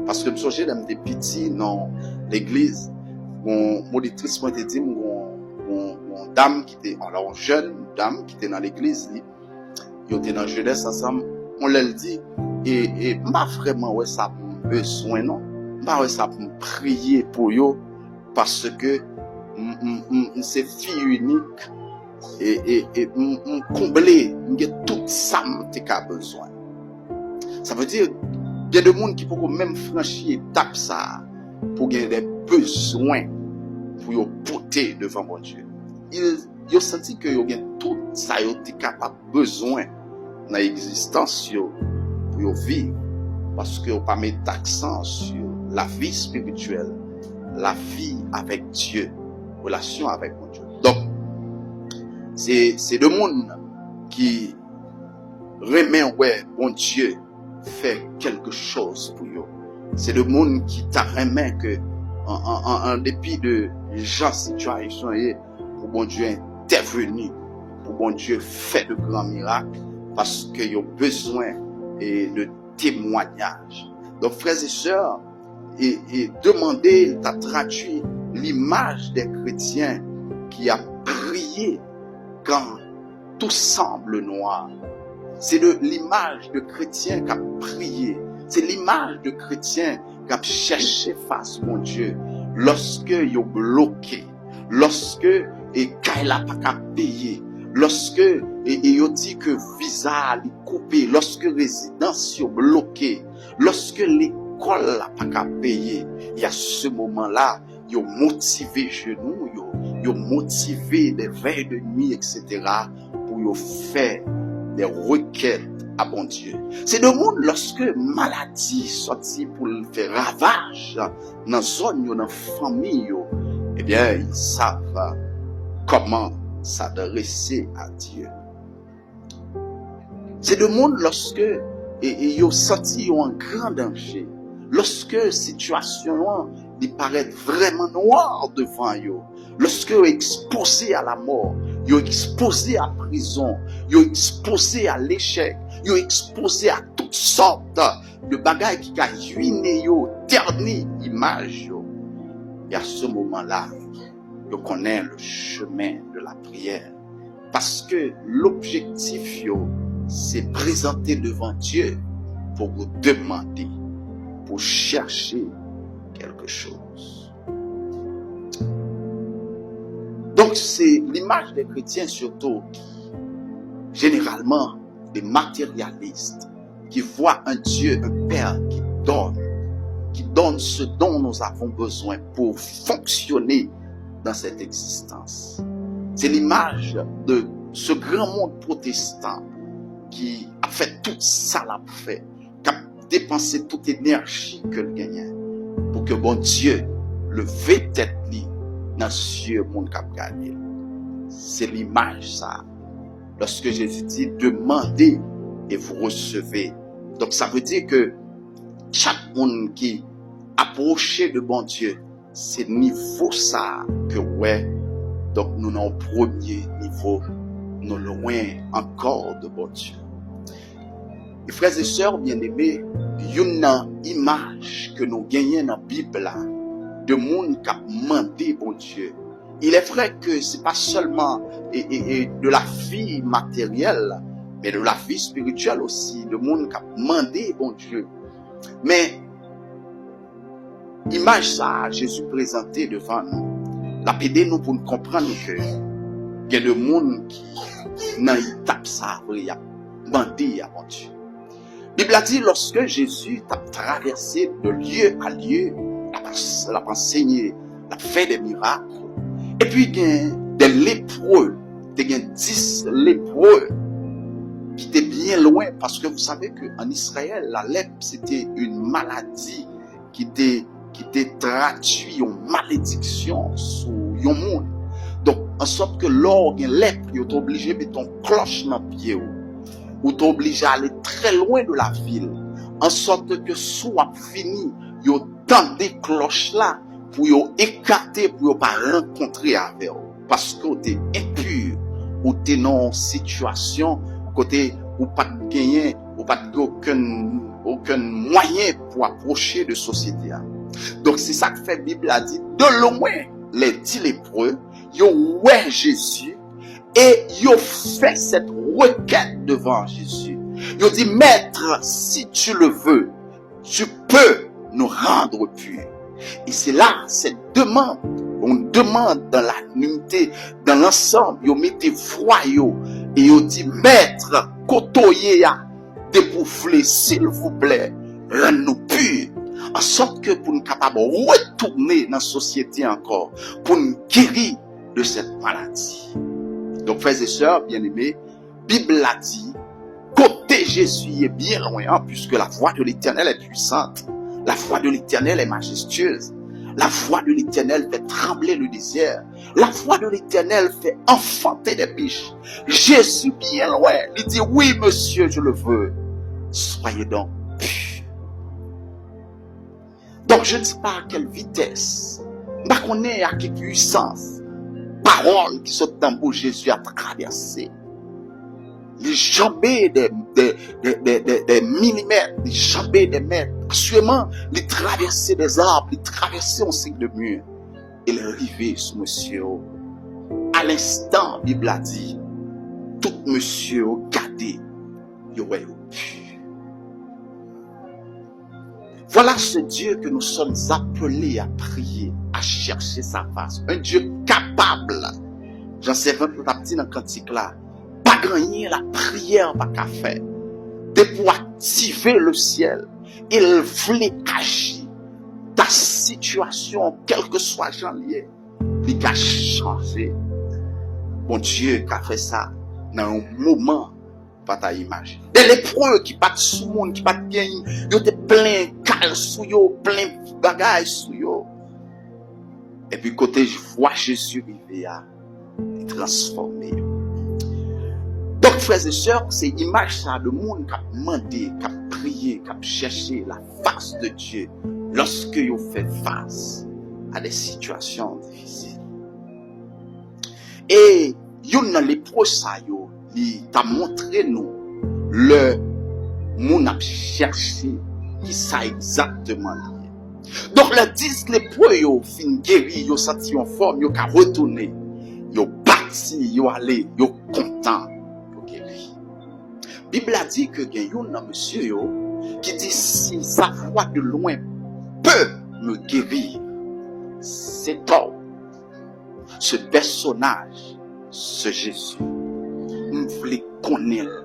Parce que je me souviens des petits dans l'église, mon monitrice m'a dit, une dame qui était, alors une jeune dame qui était dans l'église, ils étaient dans la jeunesse ensemble, on leur dit, et pas vraiment, ouais, ça a besoin, non? Pas ouais, ça pour prier pour eux, parce que, c'est fille unique, et combler, tout ça, t'es qu'à besoin. Ça veut dire, il y a des gens qui peuvent même franchir l'étape ça, pour gagner des besoins, pour y porter devant mon Dieu. Ils ont senti que ils ont tout ça, ils ont capable besoin dans l'existence pour vivre. Parce qu'ils n'ont pas mis d'accent sur la vie spirituelle, la vie avec Dieu, relation avec mon Dieu. Donc, c'est le monde qui remet, ouais, mon Dieu fait quelque chose pour eux. C'est le monde qui t'a remet que, en dépit de gens situation, pour mon Dieu intervenir, pour mon Dieu faire de grands miracles, parce qu'ils ont besoin de témoignages. Donc, frères et sœurs, et demander, t'as traduit l'image des chrétiens qui a prié quand tout semble noir. C'est l'image de chrétiens qui a prié. C'est l'image de chrétiens qui a cherché face mon Dieu. Lorsque ils ont bloqué, lorsque il n'a pas payé, lorsque ils ont dit que visa est coupé, lorsque résidence est bloquée, lorsque l'école n'a pas payé, il y a ce moment-là, ils ont motivé genoux, ils ont motivé des veilles de nuit, etc., pour faire des requêtes à bon Dieu. C'est le monde lorsque maladie sortit pour faire ravage dans la zone, dans la famille, eh bien, ils savent comment s'adresser à Dieu. C'est le monde lorsque ils ont senti un grand danger. Lorsque situation paraît vraiment noire devant eux, lorsque ils sont exposés à la mort, ils sont exposés à la prison, ils sont exposés à l'échec, ils sont exposés à toutes sortes de bagages qui ont ruiné leur dernière image. Et à ce moment-là, ils connaissent le chemin de la prière. Parce que l'objectif, c'est présenter devant Dieu pour vous demander, pour chercher quelque chose. Donc c'est l'image des chrétiens surtout qui, généralement, des matérialistes, qui voient un Dieu, un Père qui donne ce dont nous avons besoin pour fonctionner dans cette existence. C'est l'image de ce grand monde protestant qui a fait tout ça, l'a fait, qui a dépensé toute énergie que le gagnait pour que bon Dieu le fait tête dans le cieux monde cap gagné. C'est l'image ça. Lorsque Jésus dit demandez et vous recevez. Donc ça veut dire que chaque monde qui approche de bon Dieu, c'est niveau ça que ouais. Donc nous sommes au premier niveau, nous loin encore de bon Dieu. Et frères et sœurs bien-aimés, il y a une image que nous gagnons dans la Bible de monde qui a demandé bon Dieu. Il est vrai que c'est pas seulement de la vie matérielle, mais de la vie spirituelle aussi, de monde qui a demandé bon Dieu. Mais image ça, Jésus présenté devant nous. La PD nous pour nous comprendre que il y a des gens qui dans l'étape ça, il a demandé à bon Dieu. La Bible a dit lorsque Jésus a traversé de lieu à lieu, l'a enseigné, l'a fait des miracles. Et puis il y a des lépreux, il y a 10 lépreux qui étaient bien loin parce que vous savez qu'en Israël, la lèpre c'était une maladie qui était traduite en malédiction sur le monde. Donc en sorte que lorsqu'il y a une lèpre, il est obligé de mettre ton cloche dans le pied. Ou t'es obligé à aller très loin de la ville, en sorte que soit fini, yo tant des cloches là, pour yo écarter, pour yo pas rencontrer avec eux. Parce que t'es impur, ou t'es dans une situation, côté, ou pas de gagner, ou pas de aucun moyen pour approcher de société. Donc c'est ça que fait la Bible a dit, de loin, les 10 lépreux, ils ont ouais Jésus et ils ont fait cette requête devant Jésus. Ils ont dit, Maître, si tu le veux, tu peux nous rendre purs. Et c'est là, cette demande, on demande dans l'unité, dans l'ensemble, ils ont mis des voix, et ils ont dit, Maître, côtoyez, débouflez, s'il vous plaît, rends-nous purs. En sorte que pour nous capables de retourner dans la société encore, pour nous guérir de cette maladie. Donc, frères et sœurs, bien-aimés, Bible a dit, côté Jésus est bien loin, hein, puisque la voix de l'Éternel est puissante. La voix de l'Éternel est majestueuse. La voix de l'Éternel fait trembler le désert. La voix de l'Éternel fait enfanter des biches. Jésus bien loin, il dit, oui monsieur, je le veux. Soyez donc purs. Donc je ne sais pas à quelle vitesse, mais qu'on est à quelle puissance, parole qui sont dans bouche Jésus a traversé. Les jambées des millimètres, les jambées des mètres, sûrement les traverser des arbres, les traverser en signe de mur, et les arriver sur monsieur. À l'instant, Bible a dit, tout monsieur gardé, il aurait pu. Voilà ce Dieu que nous sommes appelés à prier, à chercher sa face. Un Dieu capable. J'en sais un peu petit dans le cantique là. Pas gagner la prière pas qu'à faire. De pour activer le ciel. Il voulait agir. Ta situation, quel que soit j'en lié, il a changé. Bon Dieu qui a fait ça dans un moment. Pas ta image. Des lépreux qui battent sous monde, qui battent bien, ils ont plein cal sous yo, plein bagaille sous yo. Et puis côté je vois Jésus vivre à transformer. Donc frères et sœurs, c'est image ça de monde qui a demandé, qui a prié, qui a cherché la face de Dieu lorsque ils fait face à des situations difficiles. Et yon dans les proches ça yo, il t'a montré nous le monde a cherché qui ça exactement lié. Donc les 10 lépreux yo fin guéri, yo senti en forme, yo ka retourner, yo bâti, yo aller, yo content, yo guéri. Bible a dit que gen yon nan monsieur yo qui dit si sa voix de loin peut me guérir, c'est toi. Ce personnage, ce Jésus, nous voulons connaître